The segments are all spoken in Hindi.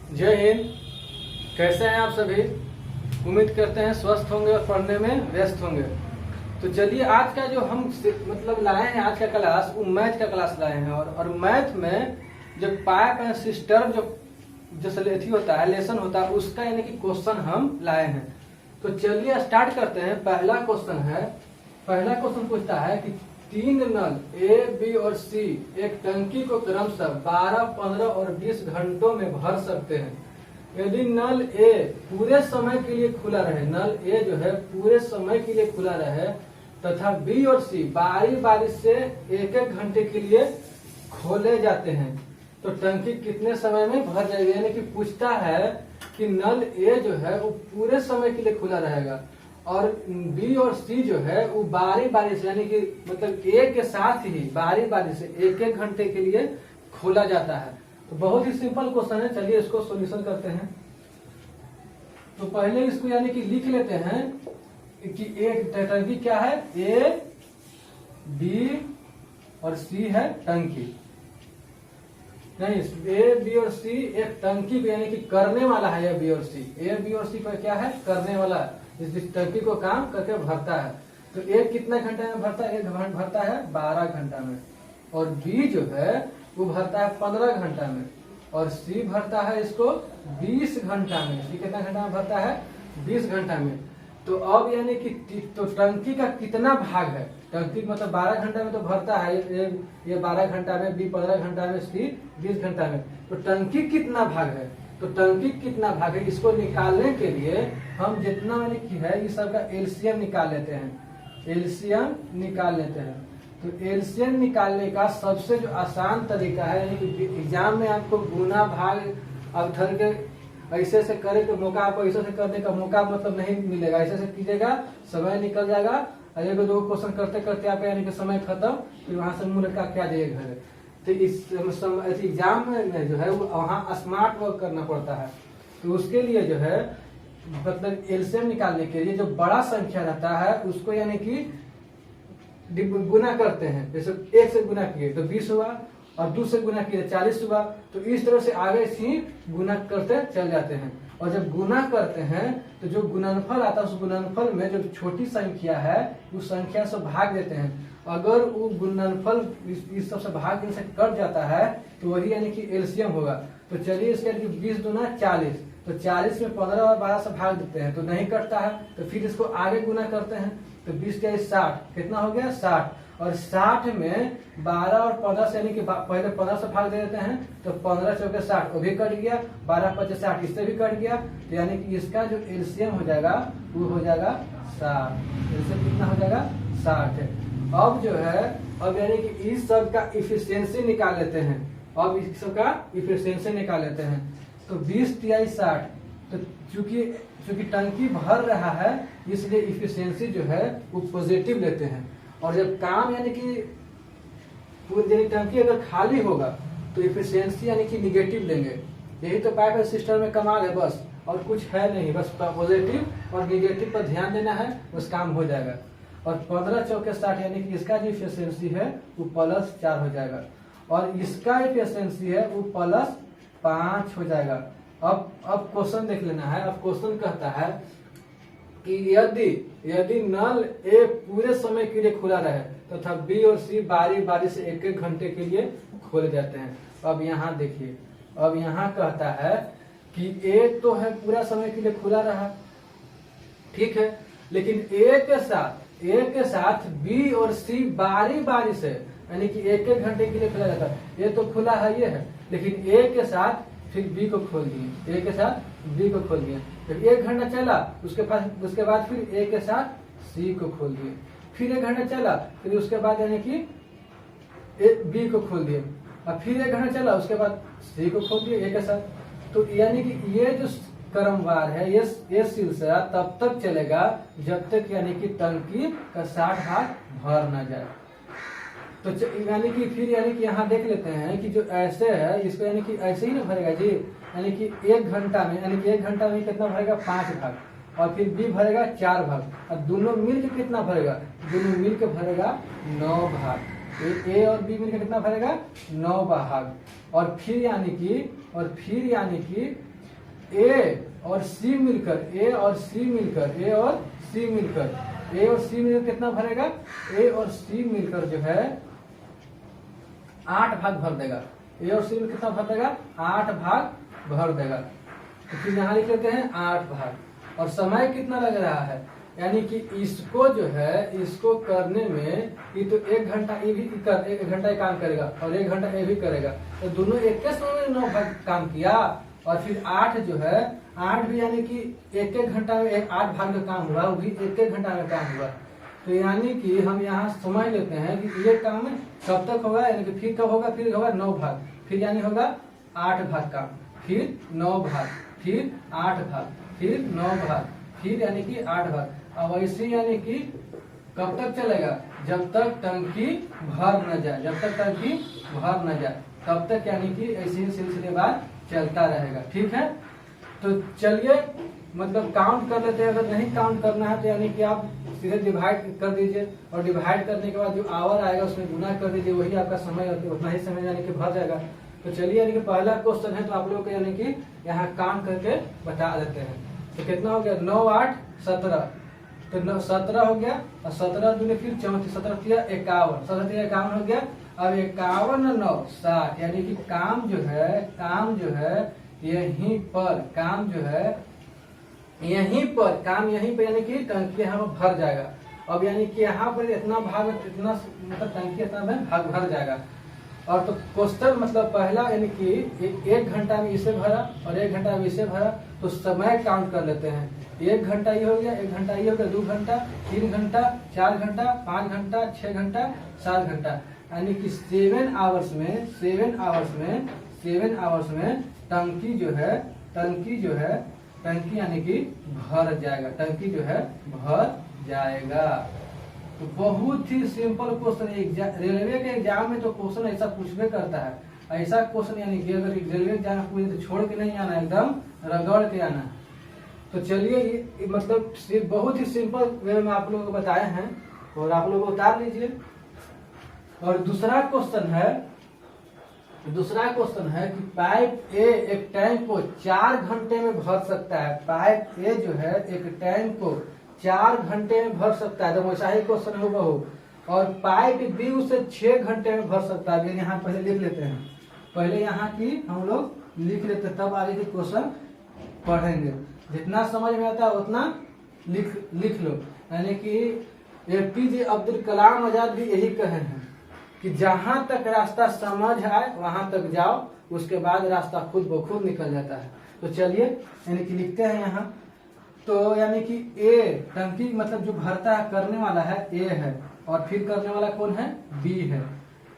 जय हिंद। कैसे हैं आप सभी? उम्मीद करते हैं स्वस्थ होंगे और पढ़ने में व्यस्त होंगे। तो चलिए आज का जो हम लाए हैं आज का क्लास, वो मैथ का क्लास लाए हैं। और मैथ में जो पाइप एंड सिस्टम जो सलेथी होता है, लेसन होता है, उसका यानी कि क्वेश्चन हम लाए हैं। तो चलिए स्टार्ट करते हैं। पहला क्वेश्चन पूछता है कि 3 नल ए, बी और सी एक टंकी को क्रमशः 12, 15 और 20 घंटों में भर सकते हैं। यदि नल ए पूरे समय के लिए खुला रहे, नल ए जो है पूरे समय के लिए खुला रहे तथा बी और सी बारी बारी से एक एक घंटे के लिए खोले जाते हैं, तो टंकी कितने समय में भर जाएगी। यानी कि पूछता है कि नल ए जो है वो पूरे समय के लिए खुला रहेगा और बी और सी जो है वो बारी बारी से, यानी कि मतलब ए के साथ ही बारी बारी से एक एक घंटे के लिए खोला जाता है। तो बहुत ही सिंपल क्वेश्चन है। चलिए इसको सॉल्यूशन करते हैं। तो पहले इसको यानी कि लिख लेते हैं कि एक टंकी क्या है, ए, बी और सी है टंकी। नहीं, ए, बी और सी एक टंकी को यानी कि करने वाला है। ए, बी और सी, ए, बी और सी पर क्या है, करने वाला है। इस टंकी को काम करके भरता है। तो ए कितना घंटे में भरता है, एक भरता है 12 घंटा में, और बी जो है वो भरता है 15 घंटा में, और सी भरता है इसको 20 घंटा में। सी कितना घंटा में भरता है, 20 घंटा में। तो अब यानी कि तो टंकी का कितना भाग है, टंकी मतलब 12 घंटा में तो भरता है ये 12 घंटा में, बी 15 घंटा में, सी 20 घंटा में। तो टंकी कितना भाग है, तो टंकी कितना भाग है, इसको निकालने के लिए हम जितना मैंने की है इस सब का एलसीएम निकाल लेते हैं। एलसीएम निकाल लेते हैं। तो एलसीएम निकालने का सबसे जो आसान तरीका है, यानी कि एग्जाम में आपको गुना भाग अब धर के ऐसे से करे के मौका, आपको ऐसे से करने का मौका मतलब नहीं मिलेगा। ऐसे से कीजिएगा, समय निकल जाएगा, एक दो क्वेश्चन करते करते आपका यानी कि समय खत्म, फिर वहां से मुंह लटका क्या जाइए घर। तो इस एग्जाम में जो है वो वहाँ स्मार्ट वर्क करना पड़ता है। तो उसके लिए जो है मतलब एलसीएम निकालने के लिए जो बड़ा संख्या रहता है उसको यानी कि गुना करते हैं। जैसे 1 से गुना किए तो 20 हुआ, और 2 से गुना किए 40 हुआ। तो इस तरह से आगे ही गुना करते चल जाते हैं। और जब गुना करते हैं तो जो गुणनफल आता है उस गुणनफल में जो छोटी संख्या है उस संख्या से भाग देते हैं। अगर वो गुणनफल इस सबसे भाग देने से कट जाता है तो वही यानी कि एलसीएम होगा। तो चलिए इसके 20 दूना 40, तो 40 में 15 और 12 से भाग देते हैं तो नहीं कटता है। तो फिर इसको आगे गुना करते हैं तो 20 के 60, कितना हो गया 60, और 60 में 12 और 15 से यानी कि पहले 15 से भाग दे देते हैं तो 15 चौके 60, वो भी कट गया, 12 25 60, इससे भी कट गया। तो यानी कि इसका जो एलसीएम हो जाएगा वो हो जाएगा 60। एलसीएम कितना हो जाएगा 60 है। अब जो है अब यानी कि इस सब का इफिशियंसी निकाल लेते हैं। अब इस सब का इफिशियंसी निकाल लेते हैं। तो 20 तिहाई 60, तो चूंकि टंकी भर रहा है इसलिए इफिशियंसी जो है वो पॉजिटिव लेते हैं। और जब काम यानी कि पूरी टंकी अगर खाली होगा तो इफिशियंसी यानी कि निगेटिव लेंगे। यही तो पाइप सिस्टम में कमाल है, बस और कुछ है नहीं, बस पॉजिटिव और निगेटिव पर ध्यान देना है, बस काम हो जाएगा। और 15 चौके 60 यानी कि इसका जो इफिशियंसी है वो +4 हो जाएगा, और इसका इफिशियंसी है वो +5 हो जाएगा। अब क्वेश्चन देख लेना है। अब क्वेश्चन कहता है कि यदि नल ए पूरे समय के लिए खुला रहे तथा बी और सी बारी बारी से एक एक घंटे के लिए खोले जाते हैं। अब यहाँ देखिए, अब यहाँ कहता है कि ए तो है पूरा समय के लिए खुला रहा, ठीक है, लेकिन ए के साथ बी और सी बारी बारी से यानी कि एक एक घंटे के लिए खुला जाता है। ये तो खुला है, ये है, लेकिन ए के साथ फिर बी को खोल दिए, ए के साथ बी को खोल दिए। फिर 1 घंटा चला, उसके बाद फिर ए के साथ सी को खोल दिए। फिर 1 घंटा चला, फिर उसके बाद यानी कि बी को खोल दिए। अब फिर 1 घंटा चला, उसके बाद सी को खोल दिए ए के साथ। तो यानी कि ये जो क्रमवार है ये सिलसिला तब तक चलेगा जब तक यानी कि टंकी का 60 भाग भर ना जाए। तो यानी कि फिर यानी कि यहाँ देख लेते हैं कि जो ऐसे है इसको यानी कि ऐसे ही ना भरेगा जी, यानी कि 1 घंटा में, यानी कि 1 घंटा में कितना भरेगा 5 भाग, और फिर बी भरेगा 4 भाग, और दोनों मिल के कितना भरेगा, दोनों मिल के भरेगा 9 भाग। ए और बी मिल के कितना भरेगा 9 भाग। और फिर यानी कि ए और सी मिलकर ए और सी मिलकर कितना भरेगा? ए और सी मिलकर जो है 8 भाग भर देगा। ए और सी में कितना भर देगा? 8 भाग भर देगा। तो फिर यहाँ लिख लेते हैं 8 भाग। और समय कितना लग रहा है? यानी कि इसको जो है इसको करने में ये तो 1 घंटा ये भी 1 घंटा काम करेगा और 1 घंटा ये भी करेगा, तो दोनों एक के समय में 9 भाग काम किया। और फिर 8 जो है 8 भी यानी कि 1 घंटा में 8 भाग का काम हुआ, वो भी 1 घंटा में काम हुआ। तो यानी कि हम यहाँ समझ लेते हैं कि ये काम कब तक होगा, यानी कि फिर कब होगा? फिर होगा 9 भाग, फिर यानी होगा 8 भाग काम, फिर 9 भाग, फिर 8 भाग, फिर 9 भाग, फिर यानी कि 8 भाग। अब ऐसे यानी कि कब तक चलेगा? जब तक टंकी भर न जाए, जब तक टंकी भर न जाए तब तक यानी कि ऐसे ही सिलसिलेवार चलता रहेगा। ठीक है, तो चलिए मतलब काउंट कर लेते हैं। अगर नहीं काउंट करना है तो यानी कि आप सीधे डिवाइड कर दीजिए और डिवाइड करने के बाद जो आवर आएगा उसमें गुना कर दीजिए, वही आपका समय उतना ही समय यानी कि भर जाएगा। तो चलिए यानी कि पहला क्वेश्चन है तो आप लोगों को यानी कि यहाँ काउंट करके बता देते हैं। तो कितना हो गया? 9 8 17, तो 17 हो गया और 17 दूनी फिर 34, 17 तिया 51, 17 तिया 51 हो गया। अब 51 9 60, यानी कि काम जो है यहीं पर काम जो है यहीं पर यानी कि टंकी यहाँ पर भर जाएगा। अब यानी कि यहाँ पर इतना भाग इतना मतलब टंकी इतना में भाग भर जाएगा। और तो क्वेश्चन मतलब पहला यानी कि 1 घंटा में इसे भरा और 1 घंटा में इसे भरा, तो समय काउंट कर लेते हैं। 1 घंटा ये हो गया, 1 घंटा ये हो गया, 2 घंटा, 3 घंटा, 4 घंटा, 5 घंटा, 6 घंटा, 7 घंटा, यानी कि 7 आवर्स में टंकी यानी कि भर जाएगा, टंकी जो है भर जाएगा। तो बहुत ही सिंपल क्वेश्चन, रेलवे के एग्जाम में तो क्वेश्चन ऐसा पूछबे करता है। ऐसा क्वेश्चन यानी कि अगर रेलवे एग्जाम पूछे तो छोड़ के नहीं आना, एकदम रगड़ के आना। तो चलिए ये मतलब बहुत ही सिंपल वे में आप लोगों को बताए हैं और आप लोग उतार लीजिए। और दूसरा क्वेश्चन है कि पाइप ए एक टैंक को 4 घंटे में भर सकता है। पाइप ए जो है एक टैंक को 4 घंटे में भर सकता है, तो वैसा ही क्वेश्चन होगा हो। और पाइप बी उसे 6 घंटे में भर सकता है। यहाँ पहले लिख लेते हैं, पहले यहाँ की हम लोग लिख लेते हैं, तब आगे के क्वेश्चन पढ़ेंगे। जितना समझ में आता है उतना लिख लो। यानी कि APJ अब्दुल कलाम आजाद भी यही कहे हैं कि जहां तक रास्ता समझ आए वहां तक जाओ, उसके बाद रास्ता खुद ब खुद निकल जाता है। तो चलिए यानी कि लिखते हैं यहाँ। तो यानी कि ए टंकी मतलब जो भरता है करने वाला है ए है और फिर करने वाला कौन है? बी है।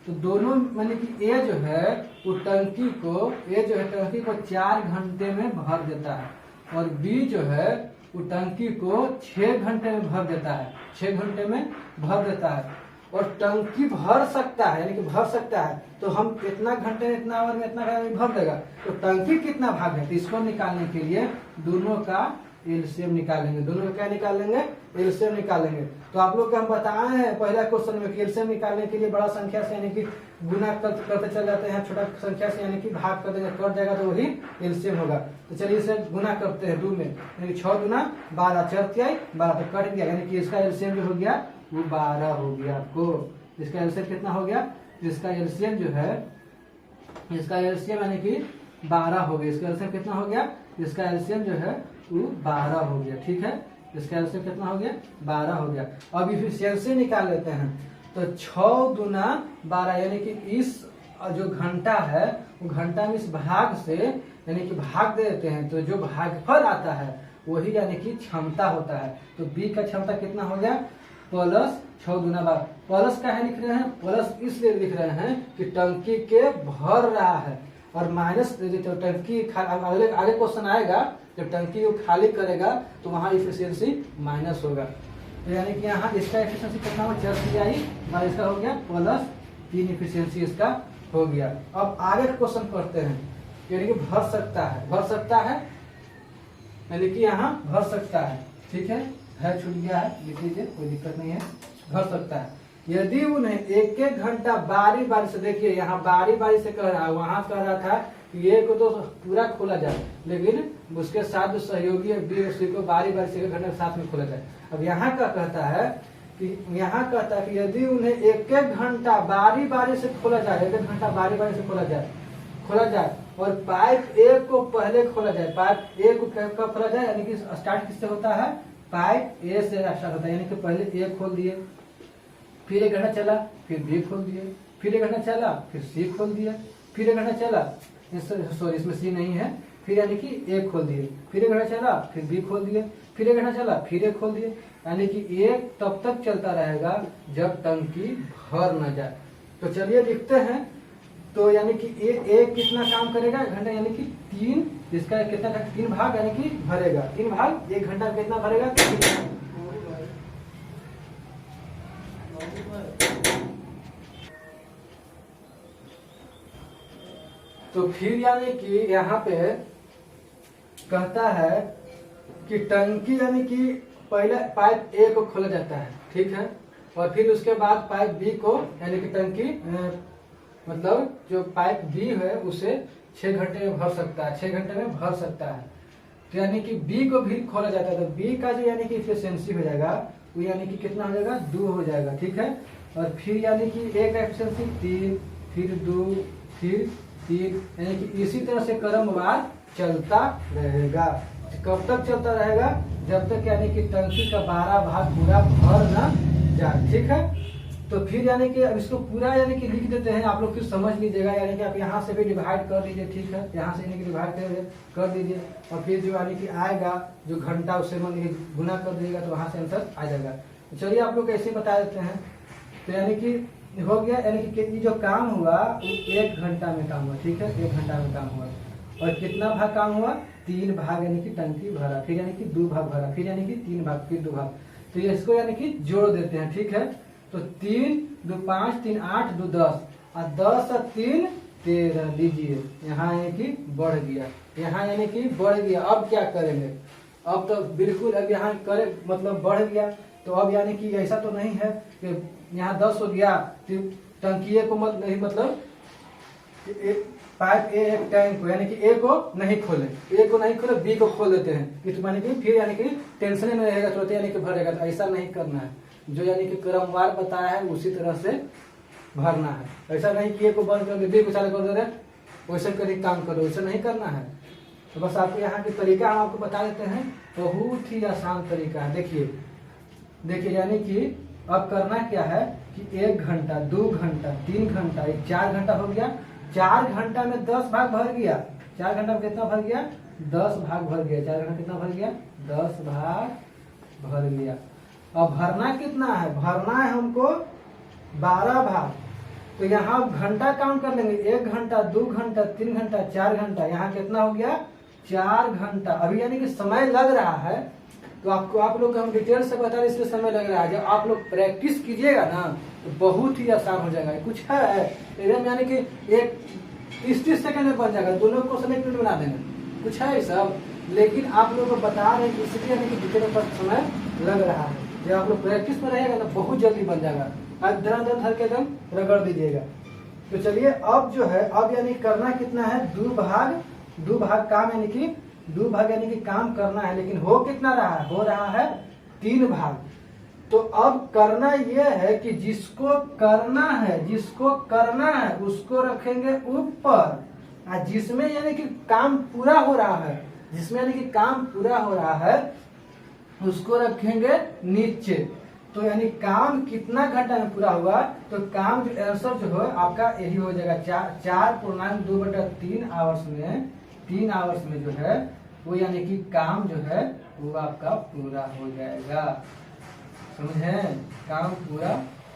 तो दोनों यानी कि ए जो है वो टंकी को 4 घंटे में भर देता है और बी जो है वो टंकी को 6 घंटे में भर देता है, 6 घंटे में भर देता है। और टंकी भर सकता है यानी कि भर सकता है, तो हम इतना घंटे में इतना आवर में इतना भर देगा। तो टंकी कितना भाग है, तो इसको निकालने के लिए दोनों का एलसीएम निकालेंगे। दोनों का क्या निकालेंगे? एलसीएम निकालेंगे। तो आप लोग को हम बताए हैं पहला क्वेश्चन में कि एलसीएम निकालने के लिए बड़ा संख्या से यानी कि गुना करते चल जाते हैं, छोटा संख्या से यानी कि भाग कर देंगे, कट जाएगा तो वही एलसीएम होगा। तो चलिए इसे गुना करते हैं 2 में, यानी 6 गुना 12, 4 तिहाई 12, तो कट गया, यानी कि इसका एलसीएम जो हो गया वो 12 हो गया। आपको इसका एलसीएम कितना हो गया? इसका एलसीएम जो है इसका एलसीएम यानी कि 12 हो गया। इसका एलसीएम कितना हो गया? इसका एलसीएम जो है वो 12 हो गया। ठीक है, इसका एलसीएम कितना हो गया? 12 हो गया। अब इफिशियंसी निकाल लेते हैं। तो 6 गुना 12 यानी कि इस जो घंटा है वो घंटा में इस भाग से यानी कि भाग दे देते हैं, तो जो भागफल आता है वही यानी कि क्षमता होता है। तो बी का क्षमता कितना हो गया? प्लस 6 गुना 12। प्लस का है लिख रहे हैं, प्लस इसलिए लिख रहे हैं कि टंकी के भर रहा है, और माइनस तो टंकी आगे क्वेश्चन आएगा जब टंकी को खाली करेगा तो वहां इफिशियंसी माइनस होगा। तो यानी कि यहाँ इसका इफिशियंसी कितना हो? 4 तिहाई और इसका हो गया प्लस 3 इफिशियंसी इसका हो गया। अब आगे क्वेश्चन पढ़ते हैं, यानी कि भर सकता है यानी कि यहाँ भर सकता है। ठीक है छूट गया है, लिख लीजिए, कोई दिक्कत नहीं है। भर सकता है यदि उन्हें 1-1 घंटा बारी बारी से, देखिए यहाँ बारी बारी से कह रहा है, वहां कह रहा था कि ए को तो पूरा खोला जाए, लेकिन उसके साथ जो सहयोगी है बी और सी को बारी बारी से 1 घंटे के साथ में खोला जाए। अब यहाँ क्या कहता है कि यदि उन्हें 1-1 घंटा बारी बारी से खोला जाए, 1-1 घंटा बारी बारी से खोला जाए और पाइप ए को पहले खोला जाए। पाइप ए को कब खोला जाए, यानी कि स्टार्ट किससे होता है, पाइप ए से स्टार्ट होता है, यानी कि पहले ए खोल दिए, फिर 1 घंटा चला, फिर बी खोल दिए, फिर 1 घंटा चला, फिर सी खोल दिया, फिर 1 घंटा चला, सॉरी इसमें सी नहीं है, फिर यानी कि ए खोल दिए, फिर 1 घंटा चला, फिर बी खोल दिए, फिर 1 घंटा चला, फिर ए खोल दिए, यानी कि ए तब तक चलता रहेगा जब टंकी भर न जाए। तो चलिए लिखते हैं। तो यानी कि ए कितना काम करेगा, 1 घंटा, यानी कि 3, इसका कितना 3 भाग, यानी कि भरेगा 3 भाग, 1 घंटा कितना भरेगा, 3 भाग। तो फिर यानी कि यहाँ पे कहता है कि टंकी यानी कि पहले पाइप ए को खोला जाता है, ठीक है, और फिर उसके बाद पाइप बी को, यानी कि टंकी मतलब जो पाइप बी है उसे 6 घंटे में भर सकता है, 6 घंटे में भर सकता है। तो यानी कि बी को भी खोला जाता है, तो बी का जो यानी कि एफिशिएंसी हो जाएगा वो यानी कि कितना हो जाएगा, 2 हो जाएगा, ठीक है। और फिर यानी कि ए का एफिशिएंसी 3, फिर 2, फिर 3, यानी कि इसी तरह से क्रमवार चलता रहेगा। कब तक चलता रहेगा, जब तक यानी कि टंकी का 12 भाग पूरा भर न जाए, ठीक है। तो फिर यानी कि अब इसको पूरा यानी कि लिख देते हैं, आप लोग फिर समझ लीजिएगा, यानी कि आप यहाँ से भी डिवाइड कर दीजिए, ठीक है, यहाँ से यानी कि डिवाइड कर दीजिए, और फिर जो यानी कि आएगा जो घंटा उसे मान गुना कर दीजिएगा तो वहां से आंसर आ जाएगा। तो चलिए आप लोग ऐसे बता देते हैं। तो यानी कि हो गया, यानी कि ये जो काम हुआ 1 घंटा में काम हुआ, ठीक है, 1 घंटा में काम हुआ, और कितना भाग काम हुआ, 3 भाग, यानी कि टंकी भरा, फिर यानी कि 2 भाग भरा, फिर यानी कि 3 भाग, फिर 2 भाग। तो ये इसको यानी कि जोड़ देते हैं, ठीक है। तो 3, 2, 5, 3, 8, 2, 10, और 10 और 3, 13 लीजिए, यहाँ यानी कि बढ़ गया, यहाँ यानी कि बढ़ गया। अब क्या करेंगे, अब तो बिल्कुल अब यहाँ करे मतलब बढ़ गया, तो अब यानी कि ऐसा तो नहीं है कि यहाँ 10 हो गया, टंकी को मतलब पाइप ए एक टैंक को, यानी कि ए को नहीं खोले, बी को खोल देते हैं, तो यानी कि फिर यानी कि टेंशन में रहेगा, तुरंत यानी कि भरेगा। तो ऐसा नहीं करना है, जो यानी कि क्रमवार बताया है उसी तरह से भरना है। ऐसा नहीं कि ए को बंद कर बी को चालू कर दे रहे, वैसे कहीं काम करो, वैसे नहीं करना है। तो बस आपको यहाँ की तरीका हम आपको बता देते हैं, बहुत ही आसान तरीका है। देखिए यानी कि अब करना क्या है कि 1 घंटा, 2 घंटा, 3 घंटा, 4 घंटा हो गया, 4 घंटा में 10 भाग भर गया, 4 घंटा में कितना भर गया, 10 भाग भर गया, 4 घंटा कितना भर गया, 10 भाग भर गया। अब भरना कितना है, भरना है हमको 12 भाग। तो यहाँ घंटा काउंट कर लेंगे, 1 घंटा, 2 घंटा, 3 घंटा, 4 घंटा, यहाँ कितना हो गया, 4 घंटा। अभी यानी कि समय लग रहा है, तो आपको आप लोग हम डिटेल से बता रहे इसलिए समय लग रहा है। जब आप लोग प्रैक्टिस कीजिएगा ना तो बहुत ही आसान हो जाएगा। कुछ है एकदम यानी कि 30 सेकंड में बन जाएगा, दोनों को समय 1 मिनट बना देंगे, कुछ है सब। लेकिन आप लोगों को बता रहे हैं इसलिए यानी कि डिटेल पर समय लग रहा है। जब आप लोग प्रैक्टिस में रहेगा ना बहुत जल्दी बन जाएगा। अब धर के एकदम रगड़ दीजिएगा। तो चलिए अब जो है, अब यानी करना कितना है, 2 भाग काम, यानी कि 2 भाग यानी कि काम करना है, लेकिन हो कितना रहा है, हो रहा है 3 भाग। तो अब करना यह है कि जिसको करना है उसको रखेंगे ऊपर, और जिसमें यानी कि काम पूरा हो रहा है उसको रखेंगे नीचे। तो यानी काम कितना घंटा में पूरा हुआ, तो काम जो आंसर जो है आपका यही हो जाएगा, 4.2/3 आवर्स में, 3 आवर्स में जो है वो यानी कि काम जो है वो आपका पूरा हो जाएगा। समझे, काम पूरा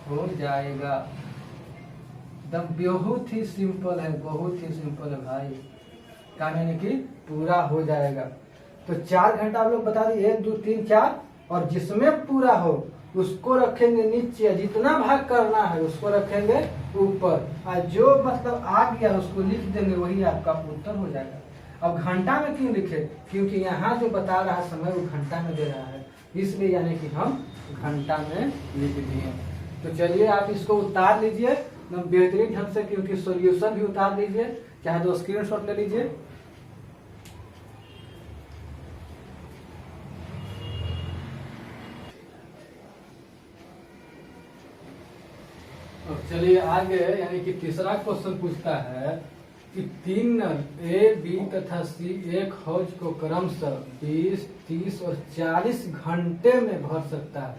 हो जाएगा। एकदम बहुत ही सिंपल है, बहुत ही सिंपल है भाई, काम यानी कि पूरा हो जाएगा। तो 4 घंटा आप लोग बता दिए, 1, 2, 3, 4, और जिसमें पूरा हो उसको रखेंगे नीचे, जितना भाग करना है उसको रखेंगे ऊपर, और जो मतलब आ गया उसको लिख देंगे, वही आपका उत्तर हो जाएगा। अब घंटा में क्यों लिखे, क्योंकि यहाँ जो बता रहा है समय वो घंटा में दे रहा है, इसलिए यानी कि हम घंटा में लिख दिए। तो चलिए आप इसको उतार लीजिए, एकदम बेहतरीन ढंग से, क्योंकि सॉल्यूशन भी उतार दीजिए, चाहे तो स्क्रीनशॉट ले लीजिए। और चलिए आगे, यानी कि तीसरा क्वेश्चन पूछता है कि 3 नल ए, बी तथा सी एक हौज को क्रमशः 20, 30 और 40 घंटे में भर सकता है।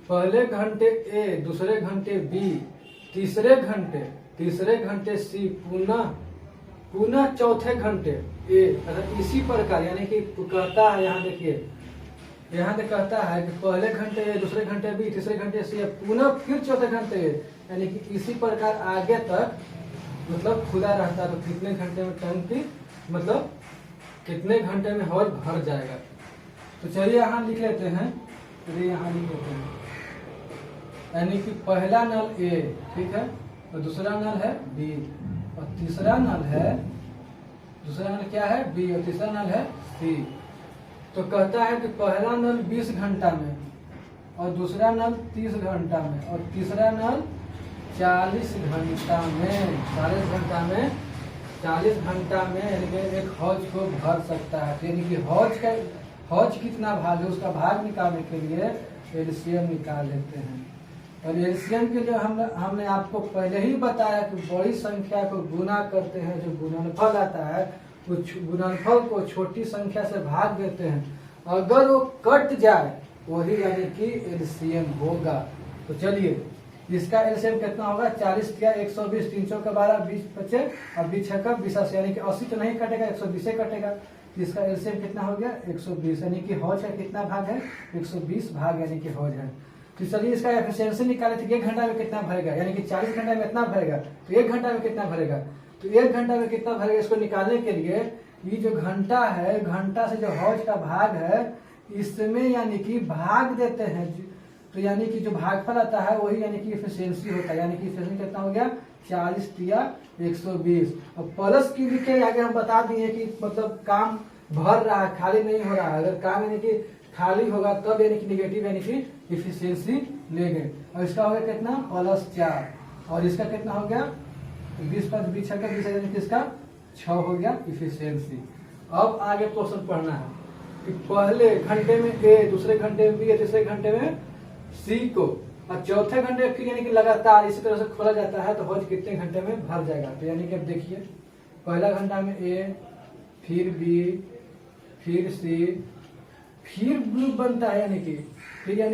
पहले घंटे ए, दूसरे घंटे बी, तीसरे घंटे सी, पुनः चौथे घंटे ए, इसी प्रकार, यानी कि कहता है, यहाँ देखिए, यहाँ पे कहता है कि पहले घंटे ए, दूसरे घंटे बी, तीसरे घंटे सी, पुनः फिर चौथे घंटे ए, यानी कि इसी प्रकार आगे तक मतलब खुला रहता है। तो कितने घंटे में टंकी, मतलब कितने घंटे में हौज भर जाएगा। तो चलिए यहाँ लिख लेते हैं, यहाँ लिख लेते हैं, यानी कि पहला नल ए, ठीक है, और दूसरा नल है बी, और तीसरा नल क्या है, बी, और तीसरा नल है सी। तो कहता है कि पहला नल 20 घंटा में, और दूसरा नल 30 घंटा में, और तीसरा नल 40 घंटा में, 40 घंटा में यानी कि एक हौज को भर सकता है। यानी कि हौज कितना भाग है, उसका भाग निकालने के लिए एलसीएम निकाल लेते हैं। और एलसीएम के लिए हमने आपको पहले ही बताया कि बड़ी संख्या को गुना करते हैं, जो गुणनफल आता है उस गुणनफल को छोटी संख्या से भाग देते हैं, अगर वो कट जाए वही यानी कि एलसीएम होगा। तो चलिए इसका एलसीएम कितना होगा, 40 या 120, 300 का 12, 20 बचे, और 20 का 20, यानी कि 80 तो नहीं कटेगा, 120 से कटेगा। तो इसका एलसीएम कितना हो गया, 120, यानी कि हौज है कितना भाग है, 120 भाग, यानी कि हौज है। तो चलिए इसका एफिशिएंसी निकाले थे, 1 घंटा में कितना भरेगा, यानी कि 40 घंटा में इतना भरेगा, तो 1 घंटा में कितना भरेगा, तो 1 घंटा में कितना भरेगा, इसको निकालने के लिए ये जो घंटा है, घंटा से जो हौज का भाग है इसमें यानी कि भाग देते हैं, तो यानी कि जो भागफल आता है वही यानी कि एफिशिएंसी होता है। यानी कि एफिशिएंसी कितना हो गया, 40 या 120। और प्लस की लिख के आगे हम बता दिए कि मतलब काम भर रहा है, खाली नहीं हो रहा है। अगर काम यानी कि खाली होगा तब यानी कि निगेटिव यानी कि एफिशिएंसी लेंगे। और इसका हो गया कितना, +4, और इसका कितना हो गया 20 + 20 का 20, यानी कि इसका 6 हो गया एफिशिएंसी। अब आगे क्वेश्चन पढ़ना है कि पहले घंटे में ए, दूसरे घंटे में बी, तीसरे घंटे में सी को, और चौथे घंटे फिर यानी कि लगातार इसी तरह से खोला जाता है, तो हौज कितने घंटे में भर जाएगा। तो यानी कि अब देखिए, पहला घंटा में ए, फिर बी, फिर सी, फिर ग्रुप बनता है, यानी कि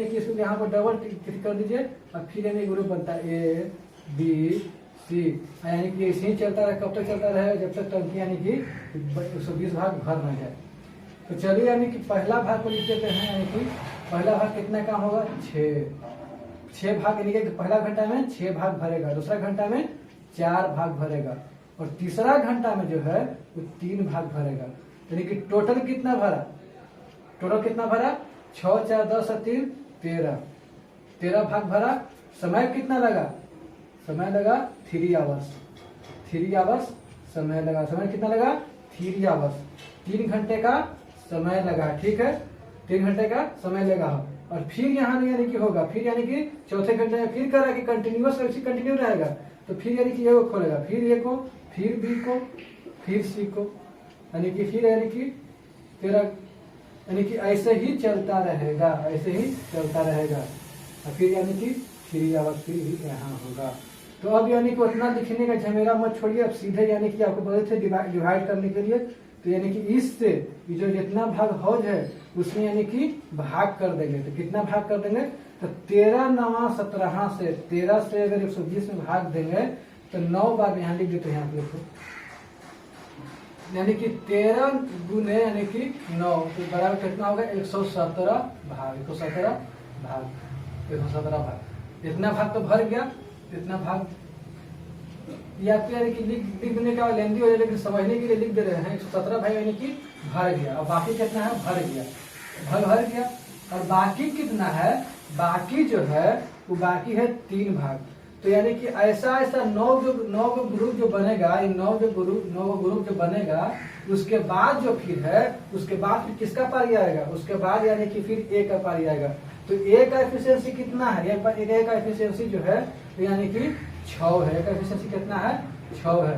इसको यहाँ पर डबल क्लिक कर दीजिए, और फिर यानी ग्रुप बनता है ए, बी, सी, यानी कि ऐसे ही चलता रहे। कब तक चलता रहे, जब तक टंकी यानी कि 120 भाग भर न जाए। तो चलिए यानी कि पहला भाग को लिख देते हैं, यानी कि पहला भाग कितना का होगा, 6 भाग, यानी कि पहला घंटा में 6 भाग भरेगा, दूसरा घंटा में 4 भाग भरेगा, और तीसरा घंटा में जो है वो 3 भाग भरेगा। यानी कि टोटल कितना भरा, 6, 4, 10 और 3, 13 भाग भरा। समय कितना लगा, समय लगा 3 आवर्स, समय लगा, समय कितना लगा 3 आवर्स, 3 घंटे का समय लगा, ठीक है, 3 घंटे का समय लगा। और फिर यहाँ यानी कि होगा, फिर यानी कि चौथे घंटे में फिर करा कि कंटिन्यूअस कंटिन्यू रहेगा, तो फिर यानी कि ए को खोलेगा, फिर ए को, फिर बी को, फिर सी को, यानी कि फिर यानी कि 13, यानी कि ऐसे ही चलता रहेगा, और फिर यानी कि 3 आवर्स फिर भी यहाँ होगा। तो अब यानी कि उतना लिखने का झमेला मत छोड़िए, अब सीधे यानी कि आपको बोले थे डिवाइड करने के लिए, तो यानी कि इससे जो जितना भाग हौज है उसमें यानी कि भाग कर देंगे। तो कितना भाग कर देंगे, तो 13 × 9 = 17 से 13 से अगर 120 में भाग देंगे तो 9 बार यहाँ लिख देते हैं, यहाँ देखो, यानी कि 13 गुने यानी कि 9, तो बराबर कितना होगा 117 भाग, 117 भाग। इतना भाग तो भर गया, इतना भाग या फिर यानी कि लिख देने का लेंदी हो जाए, लेकिन समझने के लिए लिख दे रहे हैं 117 भाग, यानी कि भर गया। और बाकी कितना है, भर गया। और बाकी कितना है, बाकी जो है वो बाकी है 3 भाग। तो यानी कि ऐसा 9 ग्रुप जो बनेगा, 9 ग्रुप जो बनेगा, उसके बाद जो फिर है, उसके बाद फिर किसका पारी आएगा, उसके बाद यानी कि फिर ए का पारी आएगा। तो ए का एफिशिएंसी कितना है, ए का एफिशिएंसी जो है तो यानी कि 6 है, का एफिशिएंसी कितना है 6 है।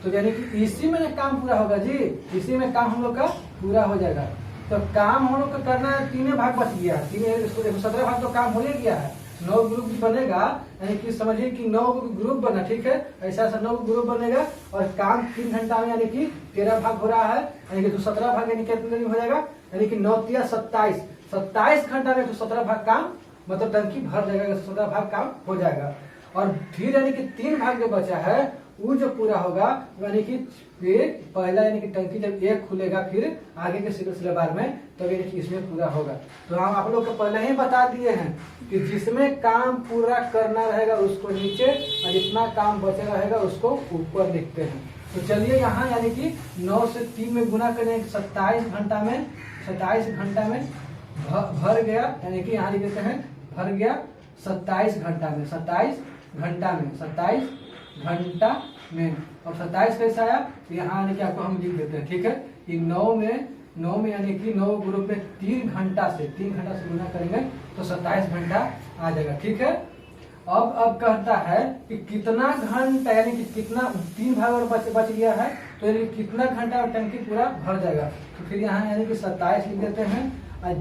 तो यानी कि इसी में काम पूरा होगा जी, इसी में काम हम लोग का पूरा हो जाएगा। तो काम हम लोग का करना है, 3 भाग बच गया, 17 भाग तो काम हो ही गया है। 9 ग्रुप बनेगा, यानी कि समझिए कि 9 ग्रुप बना, ठीक है, ऐसा 9 ग्रुप बनेगा और काम 3 घंटा में यानी कि 13 भाग हो रहा है, यानी कि 17 भाग यानी कितने दिन हो जाएगा, यानी कि 9 तिया 27, 27 घंटा में 17 भाग काम मतलब टंकी भर जाएगा, 17 भाग काम हो जाएगा। और फिर यानी कि 3 भाग जो बचा है वो जो पूरा होगा, यानी कि फिर पहला यानी कि टंकी जब एक खुलेगा फिर आगे के सिलसिले बार में, तब तो यानी कि इसमें पूरा होगा। तो हम आप लोग को पहले ही बता दिए हैं कि जिसमें काम पूरा करना रहेगा उसको नीचे और जितना काम बचा रहेगा उसको ऊपर लिखते हैं। तो चलिए यहाँ यानी कि 9 से 3 में गुना करें, 27 घंटा में, 27 घंटा में भर गया, यानी कि यहाँ लिख देते हैं भर गया 27 घंटा में, 27 घंटा में, 27 घंटा में। और 27 कैसा आया, यहाँ यानी कि आपको हम लिख देते हैं, ठीक है। कि 9 में यानी कि 9 ग्रुप में 3 घंटा से गुना करेंगे तो 27 घंटा आ जाएगा, ठीक है। अब कहता है कि कितना घंटा, यानी कि कितना 3 भाग और बच गया है, तो यानी कितना घंटा और टंकी पूरा भर जाएगा। तो फिर यहाँ यानी कि 27 लिख देते हैं, और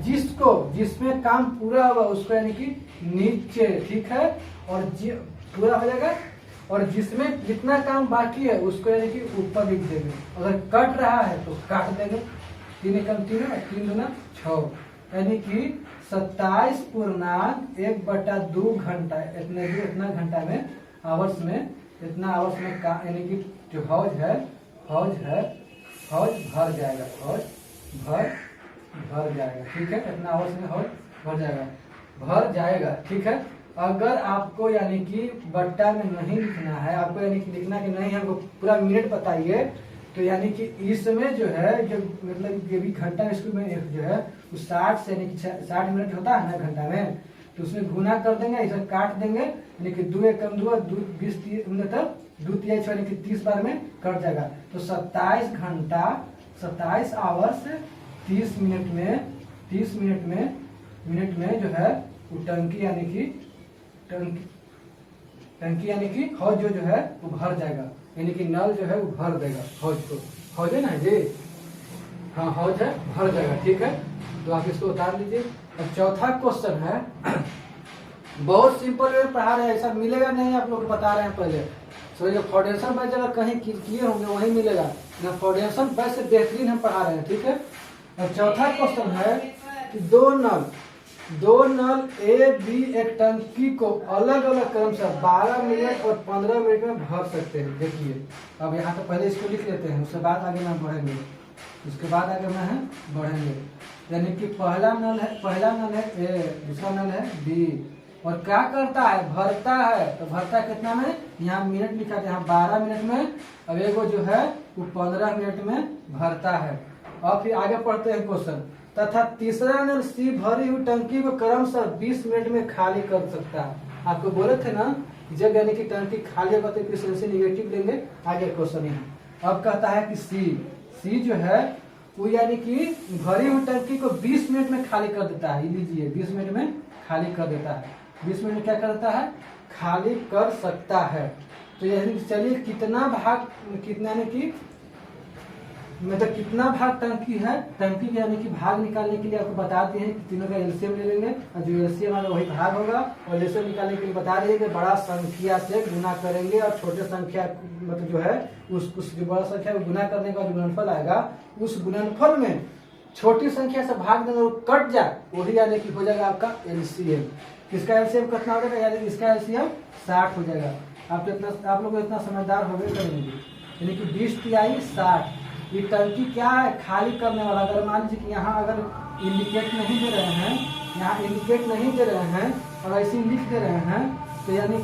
जिसमें काम पूरा होगा उसको यानी कि नीचे, ठीक है, और पूरा हो जाएगा। और जिसमें जितना काम बाकी है उसको यानी कि ऊपर लिख देंगे। अगर कट रहा है तो काट देंगे, 3 एकम 3 और 3 दूना 6, यानी कि 27 पूर्णांक 1/2 घंटा, इतना घंटा में आवर्स में, इतना आवर्स में यानी कि जो हौज है भर जाएगा, हौज भर जाएगा, ठीक है। इतना आवर्स में हौज भर जाएगा, ठीक है। अगर आपको यानी कि बट्टा में नहीं लिखना है, आपको यानी कि लिखना कि नहीं हमको पूरा मिनट बताइए, तो यानी कि इसमें जो है जो मतलब ये भी घंटा स्कूल में जो है वो 60 से यानी कि 60 मिनट होता है ना घंटा में, तो उसमें गुना कर देंगे, इसे काट देंगे, यानी कि 2 एकम 2 20 मतलब 2 तिहाई 6 यानी कि 30 बार में कट जाएगा। तो 27 घंटा 27 आवर्स 30 मिनट में जो है वो टंकी यानी कि हौज जो है वो भर जाएगा, यानी कि नल जो है वो भर देगा हौज को। हौज है ना जी, हाँ हौज है, भर जाएगा, ठीक है। तो आप इसको उतार लीजिए। अब चौथा क्वेश्चन है, बहुत सिंपल वे पढ़ा रहे हैं, ऐसा मिलेगा नहीं, आप लोग बता रहे हैं पहले। सो ये फाउंडेशन बैच अगर कहीं किए होंगे वहीं मिलेगा, फाउंडेशन बैच से बेहतरीन हम पढ़ा रहे हैं, ठीक है। और चौथा क्वेश्चन है कि दो नल ए बी एक टंकी को अलग अलग क्रम से 12 मिनट और 15 मिनट में भर सकते हैं। देखिए अब यहाँ तो पहले इसको लिख लेते हैं, उसके बाद आगे में बढ़ेंगे, यानी कि पहला नल है ए, दूसरा नल है बी, और क्या करता है भरता है। तो भरता है कितना में, यहाँ मिनट लिखा है, यहाँ 12 मिनट में, अब एगो जो है वो 15 मिनट में भरता है। और फिर आगे पढ़ते हैं क्वेश्चन, तथा तीसरा नल सी भरी हुई टंकी को क्रमशः 20 मिनट में खाली कर सकता है। आपको बोले थे ना जब यानी कि टंकी खाली होगा तो एफिशिएंसी नेगेटिव लेंगे, आगे क्वेश्चन यहाँ। अब कहता है कि सी जो है वो यानी कि भरी हुई टंकी को 20 मिनट में खाली कर देता है। लीजिए 20 मिनट में खाली कर देता है, 20 मिनट में क्या करता है, खाली कर सकता है। तो यानी चलिए कितना यानी कि मतलब कितना भाग टंकी है, टंकी के यानी कि भाग निकालने के लिए आपको बता दिए हैं कि तीनों का एलसीएम ले लेंगे, और जो एलसीएम वाला वही भाग होगा। और एलसीएम निकालने के लिए बता रही है कि बड़ा संख्या से गुना करेंगे और छोटे संख्या मतलब जो है उस जो बड़ा संख्या को गुना करने का जो गुणनफल आएगा, उस गुणनफल में छोटी संख्या से भाग देंगे, वो कट जाए, वही यानी कि हो जाएगा आपका एलसीएम। किसका एलसीएम कितना हो जाएगा, यानी कि इसका एलसीएम 60 हो जाएगा। आप लोग इतना समझदार हो गए करेंगे, यानी कि 20 तिहाई 60। ये टंकी क्या है, खाली करने वाला। अगर मान लीजिए कि यहाँ अगर इंडिकेट नहीं दे रहे हैं, यहाँ इंडिकेट नहीं दे रहे हैं और ऐसे लिख दे रहे हैं, तो यानी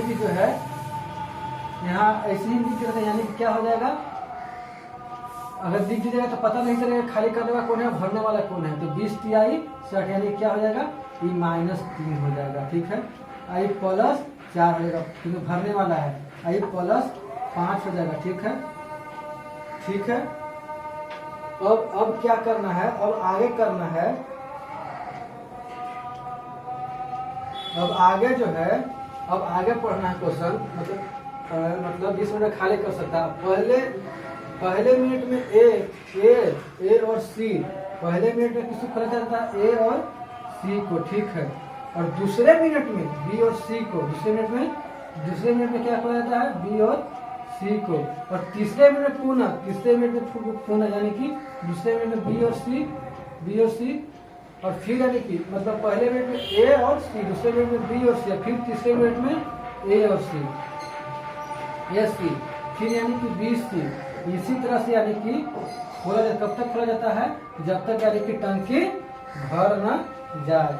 कि जो है यहाँ ऐसे ही लिख रहे हैं, यानी कि क्या हो जाएगा, अगर दिख दीजिएगा तो पता नहीं चलेगा खाली करने वाला कौन है, भरने वाला कौन है। तो 20 तिहाई 60 यानी क्या हो जाएगा, ये -3 हो जाएगा, ठीक है। आई प्लस 4 हो जाएगा क्योंकि भरने वाला है, आई प्लस 5 हो जाएगा, ठीक है। अब क्या करना है, अब आगे करना है, अब आगे जो है अब आगे पढ़ना है क्वेश्चन, मतलब 20 मिनट खाली कर सकता है। पहले मिनट में ए और सी, पहले मिनट में किसको खोला जाता है? ए और सी को, ठीक है। और दूसरे मिनट में बी और सी को, दूसरे मिनट में क्या खोला जाता है? बी और सी को। और तीसरे मिनट पुनः यानी कि दूसरे मिनट में बी और सी, और फिर यानी कि मतलब पहले मिनट में ए और सी, दूसरे मिनट में बी और सी, फिर तीसरे मिनट में ए और सी, फिर यानी कि बी सी। इसी तरह से यानी कि खोला जाता, कब तक खोला जाता है? जब तक यानी कि टंकी भर न जाए।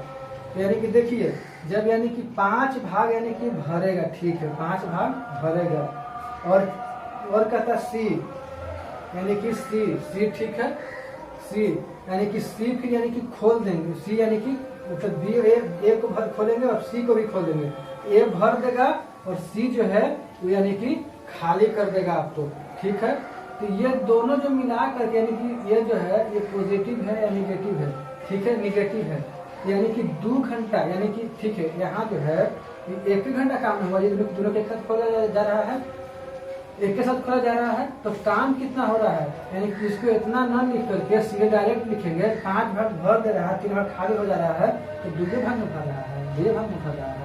तो यानी कि देखिए, जब यानी कि 5 भाग यानी कि भरेगा, ठीक है, 5 भाग भरेगा। और कहता सी, यानी कि सी, ठीक है, सी यानी कि सी फिर यानी कि खोल देंगे, सी यानी कि मतलब बी ए को भर खोलेंगे और सी को भी खोल देंगे। ए भर देगा और सी जो है वो यानी कि खाली कर देगा आपको, ठीक है। तो ये दोनों जो मिला करके यानी कि ये जो है ये पॉजिटिव है या निगेटिव है, ठीक है, निगेटिव है। यानी कि 2 घंटा यानी कि ठीक है, यहाँ जो है 1 घंटा काम हुआ, ये दोनों के साथ खोला जा रहा है, एक के साथ खोला जा रहा है, तो काम कितना हो रहा है? यानी कि इसको इतना न लिख करके सीधे डायरेक्ट लिखेंगे, 5 भाग भर दे रहा है, 3 भाग खाली हो जा रहा है, तो 2 भाग में भर रहा है, 2 भाग में भर रहा है।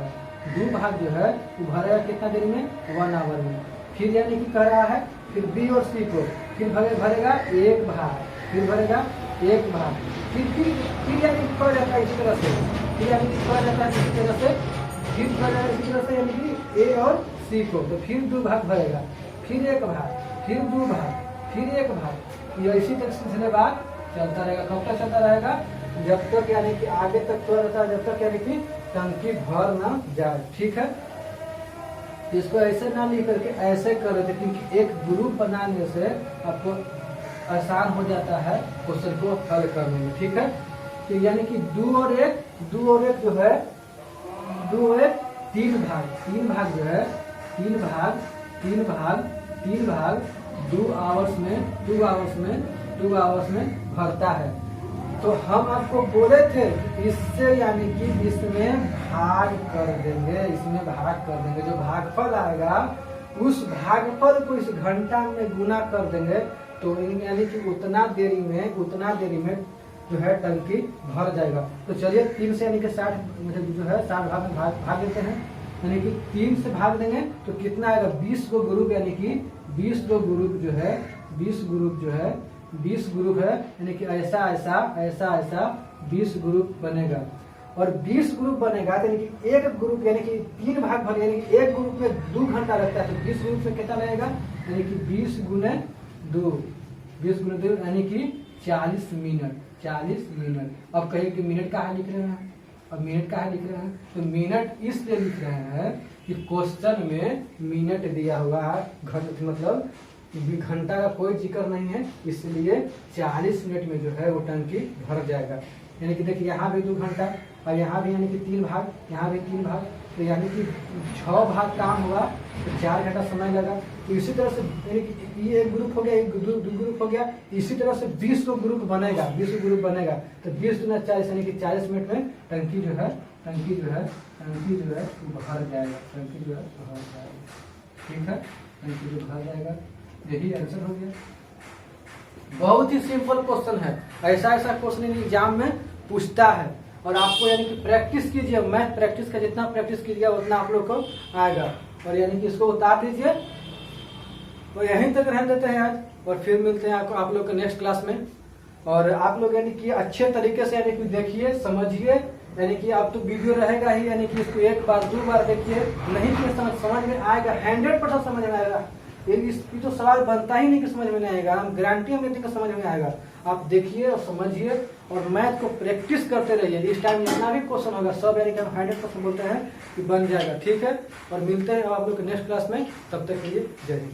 2 भाग जो है वो भरेगा कितना देर में? 1 आवर में। फिर यानी कि कह रहा है फिर बी और सी को फिर भरेगा 1 भाग, फिर भरेगा 1 भाग, फिर यानी कि खोला जाता है इसी तरह से, फिर यानी कि खोला जाता है इसी तरह से, फिर भरेगा इसी तरह से यानी कि ए और सी को, तो फिर 2 भाग भरेगा, फिर 1 भाग, फिर 2 भाग, फिर 1 भाग। ये इसी तरह सिलसिले बाद चलता रहेगा। कब तक चलता रहेगा? जब तक यानी कि आगे तक तो रहता है, जब तक यानी कि टंकी भर ना जाए, ठीक है। इसको ऐसे ना लिख करके ऐसे कर देते, क्योंकि एक ग्रुप बनाने से आपको आसान हो जाता है क्वेश्चन को हल करने में, ठीक है। तो यानी कि 2 और 1 जो है 2 और 1 3 भाग जो है 3 भाग 2 आवर्स में भरता है। तो हम आपको बोले थे इससे यानी कि इसमें भाग कर देंगे, जो भागफल आएगा उस भागफल को इस घंटा में गुना कर देंगे, तो यानी कि उतना देरी में जो है टंकी भर जाएगा। तो चलिए 3 से यानी कि 60 मतलब जो है 60 भाग में भाग देते हैं, यानी कि 3 से भाग देंगे तो कितना आएगा? 20 गो ग्रुप, यानी कि 20 गो ग्रुप जो है 20 ग्रुप है, यानी कि ऐसा 20 ग्रुप बनेगा। और 20 ग्रुप बनेगा तो यानी कि एक ग्रुप यानी कि 3 भाग भर, यानी कि एक ग्रुप में 2 घंटा लगता है, तो 20 ग्रुप में कितना लगेगा? यानी कि 20 गुने 2 यानी कि 40 मिनट। अब कहिए कि मिनट कहाँ लिख रहे हैं? तो मिनट इसलिए लिख रहे हैं कि क्वेश्चन में मिनट दिया हुआ है, मतलब घंटा का कोई जिक्र नहीं है, इसलिए 40 मिनट में जो है वो टंकी भर जाएगा। यानी कि देखिए यहाँ भी 2 घंटा और यहाँ भी यानी कि 3 भाग, यहाँ भी 3 भाग, तो यानी कि 6 भाग काम हुआ तो 4 घंटा समय लगा। तो इसी तरह से यानी कि ये एक ग्रुप हो गया, एक दो ग्रुप हो गया, इसी तरह से 20 को ग्रुप बनेगा, 20 ग्रुप बनेगा, तो 20 गुना 40 यानी कि 40 मिनट में टंकी जो है भर जाएगा, ठीक है, टंकी जो भर जाएगा। यही आंसर हो गया। बहुत ही सिंपल क्वेश्चन है, ऐसा क्वेश्चन एग्जाम में पूछता है, और आपको यानी कि प्रैक्टिस कीजिए, मैथ प्रैक्टिस का जितना प्रैक्टिस कीजिएगा उतना आप लोग को आएगा। और यानी कि इसको उतार दीजिए। तो यहीं तक रहने देते हैं आज, और फिर मिलते हैं आप लोग के नेक्स्ट क्लास में। और आप लोग यानी कि अच्छे तरीके से यानी कि देखिए, समझिए, यानी कि अब तो वीडियो रहेगा ही, यानी कि इसको 1 बार 2 बार देखिए, नहीं कि समझ में आएगा, 100% समझ में आएगा। इसकी तो सवाल बनता ही नहीं कि समझ में नहीं आएगा, हम गारंटी हम देते समझ में आएगा। आप देखिए और समझिए और मैथ को प्रैक्टिस करते रहिए। इस टाइम जितना भी क्वेश्चन होगा सब यानी कि हम 100% बोलते हैं कि बन जाएगा, ठीक है। और मिलते हैं आप लोग के नेक्स्ट क्लास में, तब तक के लिए जय हिंद।